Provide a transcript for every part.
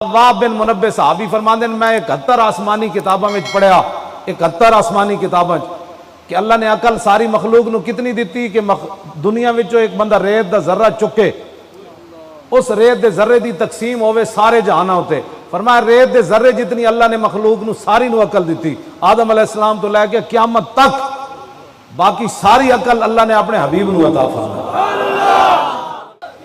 واب بن منبے صحابی فرماندے ہیں میں 71 آسمانی کتاباں میں پڑھیا، 71 آسمانی کتاباں کہ اللہ نے عقل ساری مخلوق نو کتنی دیتی کہ دنیا وچوں ایک بندہ ریت دا ذرہ چکے، اس ریت دے ذرے دی تقسیم ہوئے سارے جہانہ ہوتے۔ فرمایا ریت دے ذرے جتنی اللہ نے مخلوق نو ساری نو عقل دیتی، آدم علیہ السلام تو لے کے قیامت تک، باقی ساری عقل اللہ نے اپنے حبیب نو عطا فرمائی۔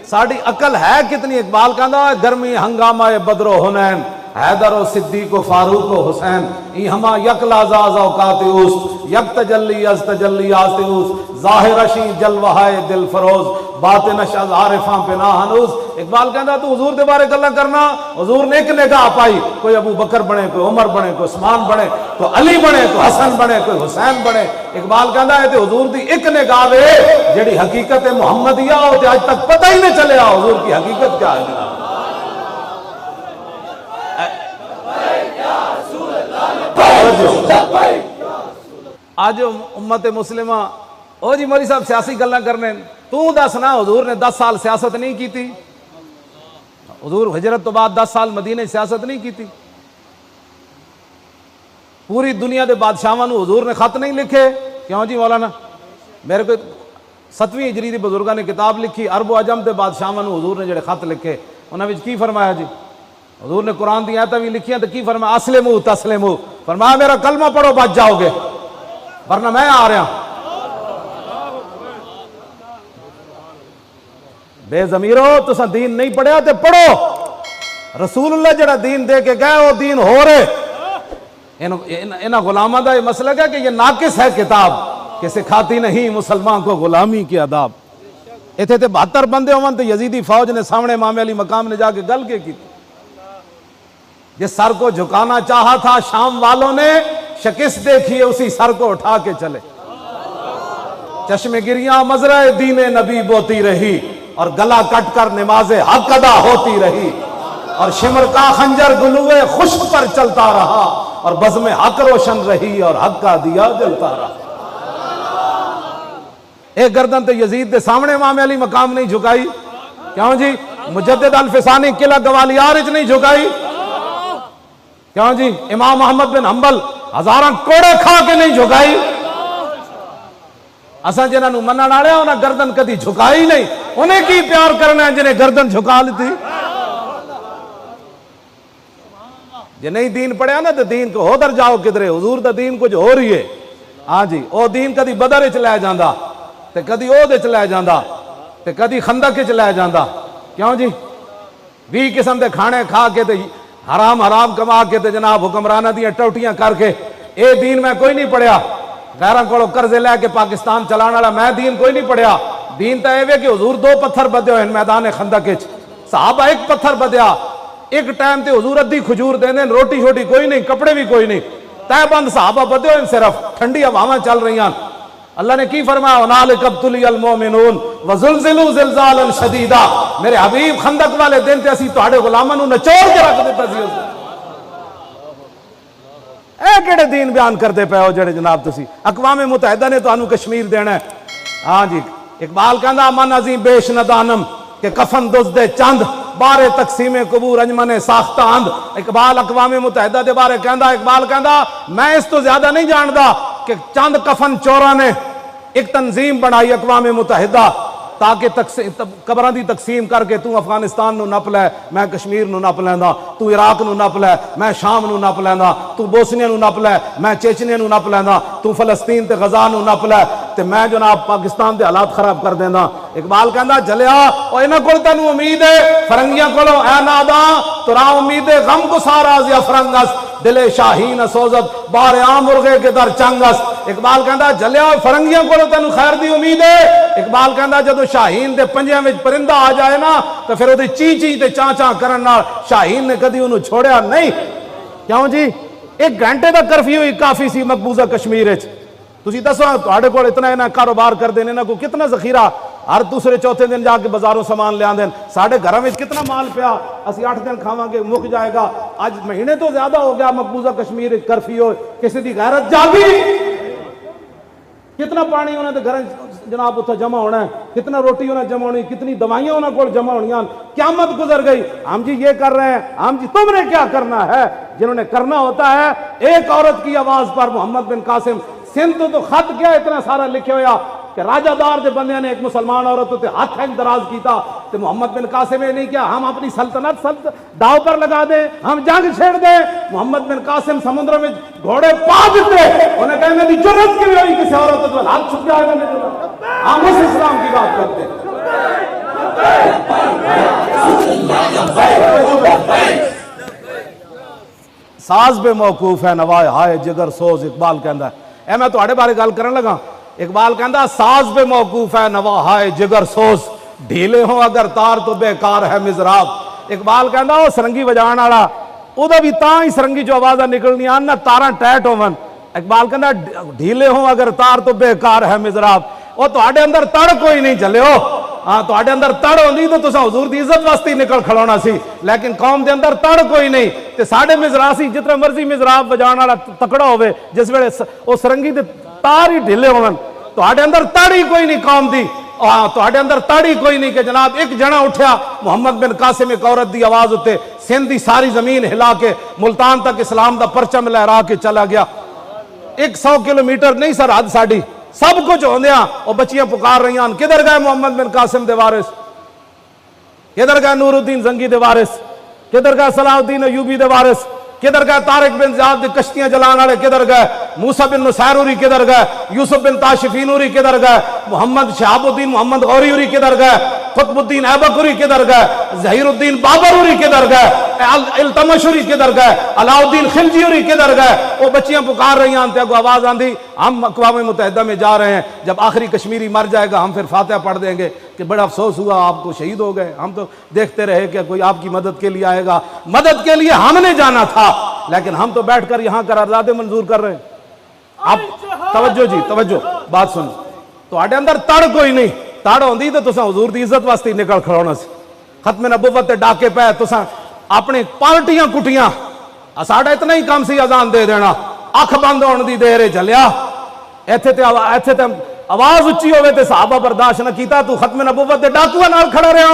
ساڑی عقل ہے کتنی؟ اقبال کہندا گرمی ہنگامہ بدر و حنین، حیدر و صدیق و فاروق و حسین، ای ہما یک لازاز اوقات اوست، یک تجلی از تجلی آست اوست، ظاہر اشی جلوہائے دل فروز، باطنش از عارفاں پناہ ہنوز۔ اقبال کہندا تو حضور دے بارے گلہ کرنا، حضور نے ایک نگاہ پائی، کوئی ابو بکر بنے، کوئی عمر بنے، کوئی عثمان بنے، کوئی علی بنے، کوئی حسن بنے، کوئی حسین بنے۔ اقبال کہندا ہے تے حضور دی ایک نگاہ وے جڑی حقیقت محمدیہ ہو تے آج تک پتہ ہی نہیں چلیا حضور کی حقیقت کیا ہے۔ آج امت مسلمہ او جی مولی صاحب سیاسی گلہ کرنے، تو دسنا حضور نے 10 سال سیاست نہیں کی تھی؟ حضور ہجرت تو بعد 10 سال مدینہ سیاست نہیں کی تھی؟ پوری دنیا دے بادشاہاں نو حضور نے خط نہیں لکھے؟ کیوں جی مولانا؟ میرے کو 7ویں ہجری دی بزرگاں نے کتاب لکھی، عرب و عجم دے بادشاہاں نو حضور نے جڑے خط لکھے انہاں وچ کی فرمایا جی؟ حضور نے قرآن دی آیتاں بھی لکھیاں تو کی فرمایا؟ اسلموا تسلموا، فرمایا میرا کلمہ پڑھو بچ جاؤ گے ورنہ میں آ رہا ہوں۔ بے ضمیرو تساں دین نہیں پڑھیا تے پڑھو، رسول اللہ جڑا دین دے کے گئے وہ دین ہو رہے۔ انہاں غلامہ دا یہ مسئلہ ہے کہ یہ ناقص ہے کتاب کہ سکھاتی نہیں مسلمان کو غلامی کی آداب۔ ایتھے تے 72 بندے ہوئے تو یزیدی فوج نے سامنے امام علی مقام نے جا کے گل کے کی، جس سر کو جھکانا چاہا تھا شام والوں نے شکست دیکھی، اسی سر کو اٹھا کے چلے۔ چشم گریاں مزرع دین نبی بوتی رہی، اور گلا کٹ کر نماز حق ادا ہوتی رہی، اور شمر کا خنجر گلوے خشک پر چلتا رہا، اور بزم حق روشن رہی اور حق کا دیا جلتا رہا۔ ایک گردن تو یزید دے سامنے امام علی مقام نہیں جھکائی، کیوں جی؟ مجدد الفسانی قلعہ گوالیار اچ نہیں جھکائی، کیوں جی؟ امام احمد بن حنبل ہزاراں کوڑے کھا کے نہیں جھکائی۔ اساں جنہاں نو منن والے انہاں گردن کدی جھکائی نہیں، انہیں کی پیار کرنا ہے جنہیں گردن جھکا لیتی؟ جے نہیں دین پڑھیا نا تو دین کو ہو در جاؤ کدرے، حضور دا دین کچھ ہو رہی ہے۔ ہاں جی، او دین کدی بدر وچ لے جاندا تے کدی اود وچ لے جاندا تے کدی خندق وچ لے جاندا، کیوں جی؟ 20 قسم دے کھانے کھا کے تے حرام کما کے تے جناب حکمرانہ دیاں ٹوٹیاں کر کے، اے دین میں کوئی نہیں پڑھیا، غیراں کولوں قرضے لے کے پاکستان چلان والا میں دین کوئی نہیں پڑھیا۔ دین تا اے وے کہ حضور 2 پتھر بدے ہوئے میدان خندق وچ، صحابہ 1 پتھر بدیا، ایک ٹائم تے حضور ادھی کھجور دے دیں، روٹی شوٹی کوئی نہیں، کپڑے بھی کوئی نہیں، تہ بند صحابہ بدے ہوئے صرف، ٹھنڈی ہواواں چل رہی ہیں۔ اللہ نے کی فرمایا؟ هُنَالِكَ ابْتُلِيَ الْمُؤْمِنُونَ وَزُلْزِلُوا زِلْزَالًا شَدِيدًا۔ میرے حبیب خندق والے دن تے اسی تہاڈے غلاماں نو نچوڑ کے رکھ دیتا سی۔ اے کیڑے دین بیان کرتے پے ہو جڑے جناب تسی؟ اقوام متحدہ نے تانوں کشمیر دینا ہے۔ ہاں جی، اقبال کہندا من عظیم بیش ندانم کہ کفن دزدے چند، بارے تقسیم قبور انجمن ساختہ اند۔ اقبال اقوام متحدہ دے بارے کہندا، اقبال کہندا میں اس تو زیادہ نہیں جاندا کہ چند کفن چوراں نے ایک تنظیم بنائی اقوام متحدہ تاکہ قبراں دی تقسیم کر کے تو افغانستان نو نپ لے، میں کشمیر نو نپ لیندا، تو عراق نو نپ لے، میں شام نو نپ لیندا، تو بوسنیا نو نپ لے، میں چیچنیا نو نپ لیندا، تو فلسطین تے غزہ نو نپ لے تے میں جناب پاکستان دے حالات خراب کر دیندا۔ اقبال کہندا جلیا او انہاں کول تینوں امید ہے، فرنگیاں کولوں اے ناداں ترا امید ہے غم کو سارا زیا فرنگس، دل شاہین سوزت بار عام مرغے کے در چنگس۔ اقبال کہندا جلیا فرنگیاں کولوں تینوں خیر دی امید ہے۔ اقبال کہندا جدو شاہین دے پنجیاں وچ پرندہ آ جائے نا تو پھر اودی چی چی تے چاں چاں کرن نال شاہین نے کدی انہوں چھوڑیا نہیں، کیوں جی؟ 1 گھنٹے دا کرفیو ہی کافی سی مقبوضہ کشمیر وچ۔ تسی دسو تہاڈے کول اتنا کاروبار کر دین، انہاں کو کتنا ذخیرہ ہر دوسرے چوتھے دن جا کے بازاروں سامان لے آندے، ساڈے گھراں وچ کتنا مال پیا، اسی 8 دن کھاواں گے مک جائے گا۔ اج مہینے تو زیادہ ہو گیا مقبوضہ کشمیر وچ کرفیو، کسی دی غیرت جاگی؟ کتنا پانی انہاں دے گھراں جناب اتنے جمع ہونا ہے، کتنا روٹی انہیں جمع ہونی، کتنی دوائیاں انہیں کو جمع ہونی، قیامت گزر گئی، ہم جی یہ کر رہے ہیں، ہم جی تم نے کیا کرنا ہے؟ جنہوں نے کرنا ہوتا ہے ایک عورت کی آواز پر محمد بن قاسم سندھ تو خط کیا اتنا سارا لکھے ہویا کہ راجہ دار دے بندے نے ایک مسلمان عورت تے ہاتھ ہے دراز کیتا تے محمد بن قاسم نے نہیں کیا ہم اپنی سلطنت داؤ پر لگا دیں، ہم جنگ چھیڑ دیں۔ محمد بن قاسم سمندر میں گھوڑے پا دیتے، انہیں کہنے دی جرت کی ہوئی کسی عورت تو ہاتھ چھپ جائے گا، ہم اس اسلام کی بات کرتے ہیں۔ ساز بے موقوف ہے نوائے ہائے جگر سوز، اقبال کہندا ہے۔ اے میں تو بارے گل کرن لگا، اقبال کہندا ساز بے موقوف ہے نوا ہائے جگر سوز، ڈھیلے ہوں اگر تار تو بیکار ہے مزراب۔ اقبال کہندا او سرنگی وجان والا او دا بھی تاں ہی سرنگی جو آوازاں نکلنی آن نا تاراں ٹیٹ ہون۔ اقبال کہندا ڈھیلے ہوں اگر تار تو بیکار ہے مزراب، او تہاڈے اندر تڑ کوئی نہیں چلے ہو، ہاں تہاڈے اندر تڑ ہوندی تو تساں حضور دی عزت واسطے نکل کھلونا سی، لیکن قوم دے اندر تڑ کوئی نہیں تے ساڈے مزراسی جتنا مرضی مزراب بجان والا تکڑا ہوے جس ویلے او سرنگی دے تار ہی ڈھیلے ہون، تہاڈے اندر تڑ ہی کوئی نہیں قوم دی، تہاڈے اندر تڑ ہی کوئی نہیں کہ جناب ایک جنا اٹھیا محمد بن قاسم ایک عورت دی آواز اتے سندھ دی ساری زمین ہلا کے ملتان تک اسلام دا پرچم لہرا کے چلا گیا۔ 100 کلومیٹر نہیں سرحد ساڈی، سب کچھ ہوندیاں وہ بچیاں پکار رہی ہیں کدھر گئے محمد بن قاسم دے وارث، کدھر گئے نور الدین زنگی دے وارث، کدھر گئے صلاح الدین ایوبی دے وارث، کدھر گئے طارق بن زیاد دے کشتیاں جلان والے کدھر گئے، موسیٰ بن نصیر اوری کدھر گئے، یوسف بن تاشفین اوری کدھر گئے، محمد شہاب الدین محمد غوری اوری کدھر گئے، قطب الدین ایبک اوری کدھر گئے، ظہیر الدین بابر اوری کدھر گئے، التمش اوری کدھر گئے، علاء الدین خلجی اوری کدھر گئے، وہ بچیاں پکار رہی ہیں کو آواز آندھی ہم اقوام متحدہ میں جا رہے ہیں، جب آخری کشمیری مر جائے گا ہم پھر فاتحہ پڑھ دیں گے کہ بڑا افسوس ہوا آپ تو شہید ہو گئے، ہم تو دیکھتے رہے کہ کوئی آپ کی مدد کے لیے آئے گا، مدد کے لیے ہم نے جانا تھا لیکن ہم تو بیٹھ کر یہاں قراردادیں منظور کر رہے ہیں۔ آپ توجہ جی توجہ بات سن، تو آڈے اندر تڑ کوئی نہیں، تڑ ہوندی تو تساں حضور دی عزت واسطے نکل کھڑونا سی، ختم نبوت تے ڈاکے پہ تساں اپنی پارٹیاں کٹیاں، ساڈا اتنا ہی کام سی اذان دے دینا، اکھ بند ہون دی دیر چلیا، ایتھے تے آواز اچھی ہوئے تے صحابہ برداشت نہ کیتا، تو ختم نبوت تے ڈاکواں نال کھڑا رہا۔